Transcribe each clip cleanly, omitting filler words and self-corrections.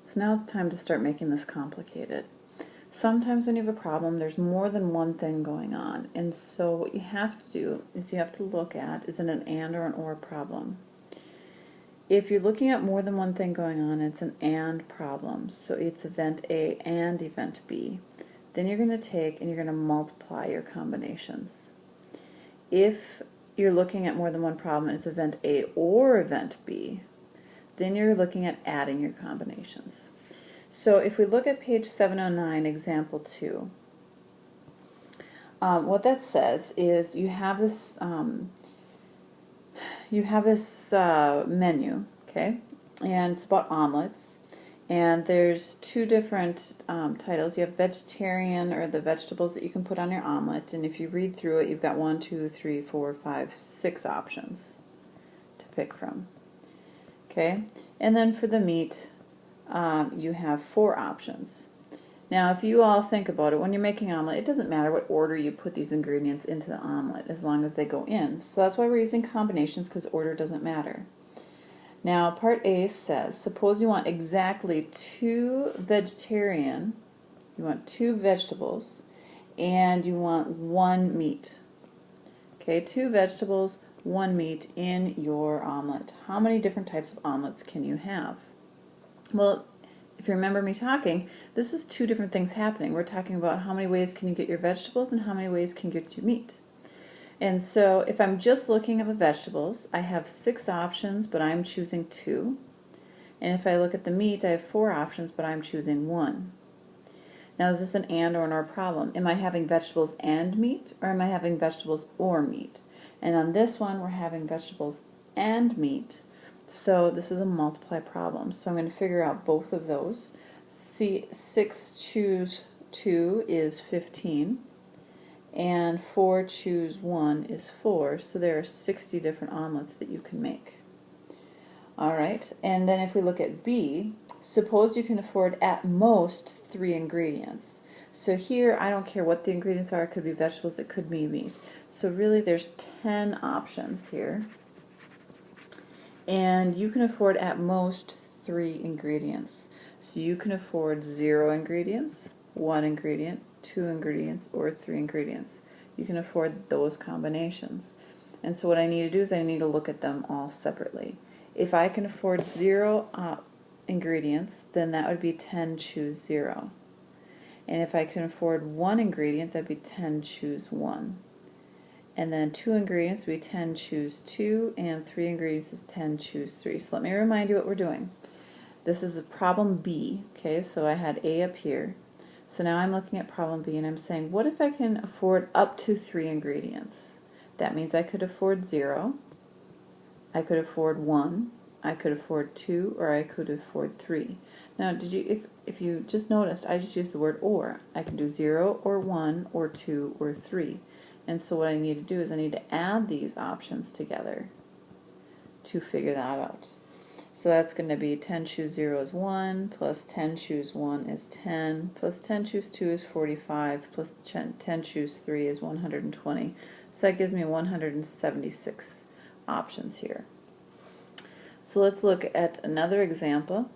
So now it's time to start making this complicated. Sometimes when you have a problem, there's more than one thing going on. And so what you have to do is you have to look at, is it an and or an or problem? If you're looking at more than one thing going on, it's an and problem. So it's event A and event B. Then you're going to take and you're going to multiply your combinations. If you're looking at more than one problem and it's event A or event B, then you're looking at adding your combinations. So if we look at page 709, example 2, what that says is you have this menu, okay, and it's about omelets, and there's two different titles. You have vegetarian, or the vegetables that you can put on your omelet, and if you read through it, you've got 1, 2, 3, 4, 5, 6 options to pick from. Okay, and then for the meat, you have 4 options. Now, if you all think about it, when you're making omelet, it doesn't matter what order you put these ingredients into the omelet, as long as they go in. So that's why we're using combinations, because order doesn't matter. Now, part A says, suppose you want exactly 2 vegetarian, you want 2 vegetables, and you want 1 meat. Okay, 2 vegetables, 1 meat in your omelet. How many different types of omelets can you have? Well, if you remember me talking, this is 2 different things happening. We're talking about how many ways can you get your vegetables and how many ways can you get your meat. And so if I'm just looking at the vegetables, I have 6 options, but I'm choosing 2. And if I look at the meat, I have 4 options, but I'm choosing 1. Now, is this an and or an or problem? Am I having vegetables and meat, or am I having vegetables or meat? And on this one, we're having vegetables and meat. So this is a multiply problem. So I'm going to figure out both of those. See, 6 choose 2 is 15, and 4 choose 1 is 4. So there are 60 different omelets that you can make. Alright, and then if we look at B, suppose you can afford at most 3 ingredients. So here, I don't care what the ingredients are. It could be vegetables, it could be meat. So really there's 10 options here. And you can afford at most 3 ingredients. So you can afford 0 ingredients, 1 ingredient, 2 ingredients, or 3 ingredients. You can afford those combinations. And so what I need to do is I need to look at them all separately. If I can afford 0 ingredients, then that would be 10 choose 0. And if I can afford 1 ingredient, that'd be 10 choose 1. And then 2 ingredients would be 10 choose 2, and 3 ingredients is 10 choose 3. So let me remind you what we're doing. This is the problem B, okay, so I had A up here. So now I'm looking at problem B and I'm saying, what if I can afford up to 3 ingredients? That means I could afford 0, I could afford 1, I could afford 2, or I could afford 3. Now, if you just noticed, I just used the word or. I can do 0 or 1 or 2 or 3. And so what I need to do is I need to add these options together to figure that out. So that's going to be 10 choose 0 is 1, plus 10 choose 1 is 10, plus 10 choose 2 is 45, plus 10 choose 3 is 120. So that gives me 176 options here. So let's look at another example.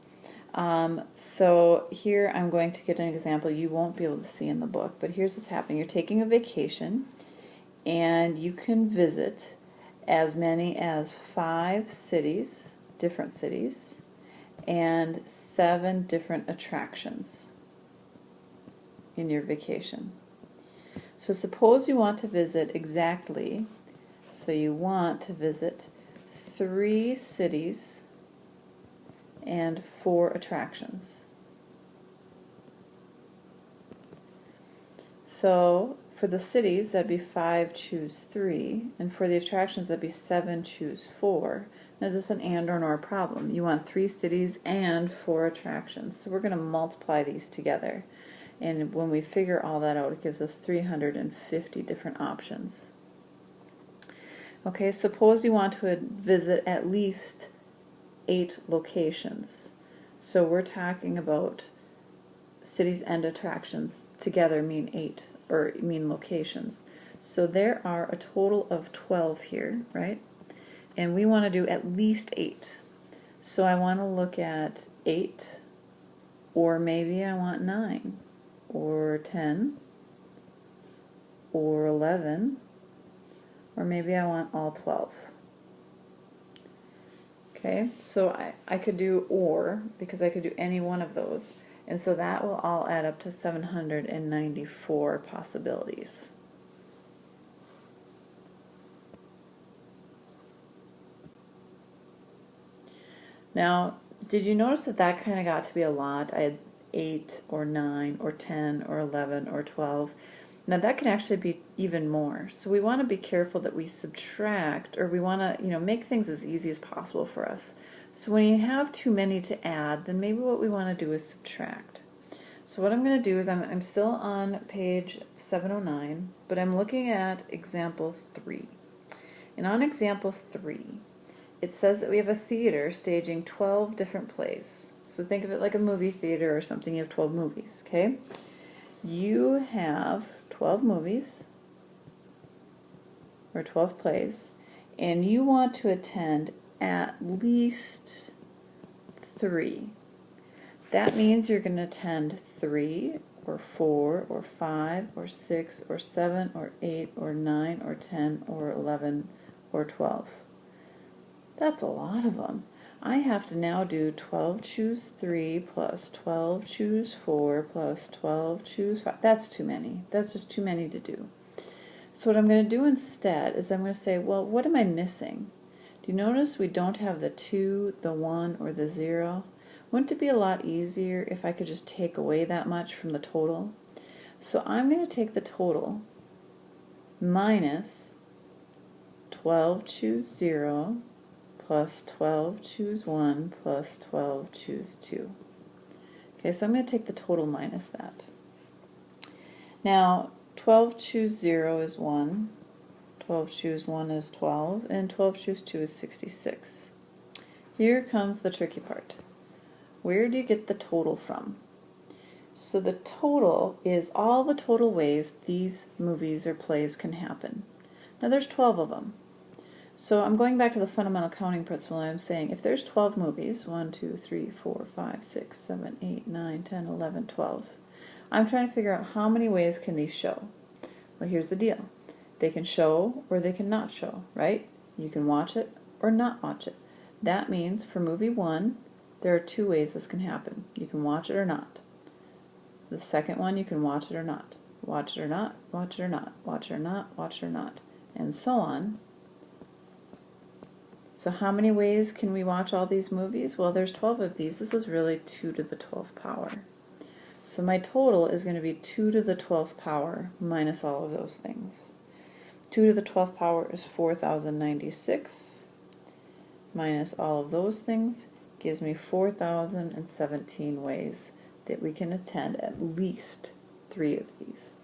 So here I'm going to get an example you won't be able to see in the book, but here's what's happening. You're taking a vacation, and you can visit as many as 5 cities, different cities, and 7 different attractions in your vacation. So suppose you want to visit exactly, so you want to visit 3 cities and 4 attractions. So for the cities, that'd be 5 choose 3, and for the attractions, that'd be 7 choose 4. Now, is this an and or an or problem? You want 3 cities and 4 attractions. So we're going to multiply these together. And when we figure all that out, it gives us 350 different options. Okay, suppose you want to visit at least 8 locations. So we're talking about cities and attractions together mean 8, or mean locations. So there are a total of 12 here, right? And we want to do at least 8. So I want to look at 8 Or maybe I want 9, or 10, or 11, or maybe I want all 12. Okay, so I could do or, because I could do any one of those. And so that will all add up to 794 possibilities. Now, did you notice that that kind of got to be a lot? I had 8 or 9 or 10 or 11 or 12. Now that can actually be even more. So we want to be careful that we subtract, or we want to, make things as easy as possible for us. So when you have too many to add, then maybe what we want to do is subtract. So what I'm going to do is I'm still on page 709, but I'm looking at example 3. And on example 3, it says that we have a theater staging 12 different plays. So think of it like a movie theater or something. You have 12 movies, okay? You have 12 movies, or 12 plays, and you want to attend at least 3. That means you're going to attend 3, or 4, or 5, or 6, or 7, or 8, or 9, or 10, or 11, or 12. That's a lot of them. I have to now do 12 choose 3 plus 12 choose 4 plus 12 choose 5. That's too many. That's just too many to do. So what I'm going to do instead is I'm going to say, well, what am I missing? Do you notice we don't have the 2, the 1, or the 0? Wouldn't it be a lot easier if I could just take away that much from the total? So I'm going to take the total minus 12 choose 0 plus 12 choose 1 plus 12 choose 2. Okay, so I'm going to take the total minus that. Now, 12 choose 0 is 1, 12 choose 1 is 12, and 12 choose 2 is 66. Here comes the tricky part. Where do you get the total from? So the total is all the total ways these movies or plays can happen. Now there's 12 of them. So I'm going back to the fundamental counting principle, and I'm saying if there's 12 movies, 1, 2, 3, 4, 5, 6, 7, 8, 9, 10, 11, 12, I'm trying to figure out how many ways can these show. Well, here's the deal. They can show or they can not show, right? You can watch it or not watch it. That means for movie 1, there are 2 ways this can happen. You can watch it or not. The second one, you can watch it or not. Watch it or not, watch it or not, watch it or not, watch it or not, and so on. So how many ways can we watch all these movies? Well, there's 12 of these. This is really 2 to the 12th power. So my total is going to be 2 to the 12th power minus all of those things. 2 to the 12th power is 4,096 minus all of those things gives me 4,017 ways that we can attend at least 3 of these.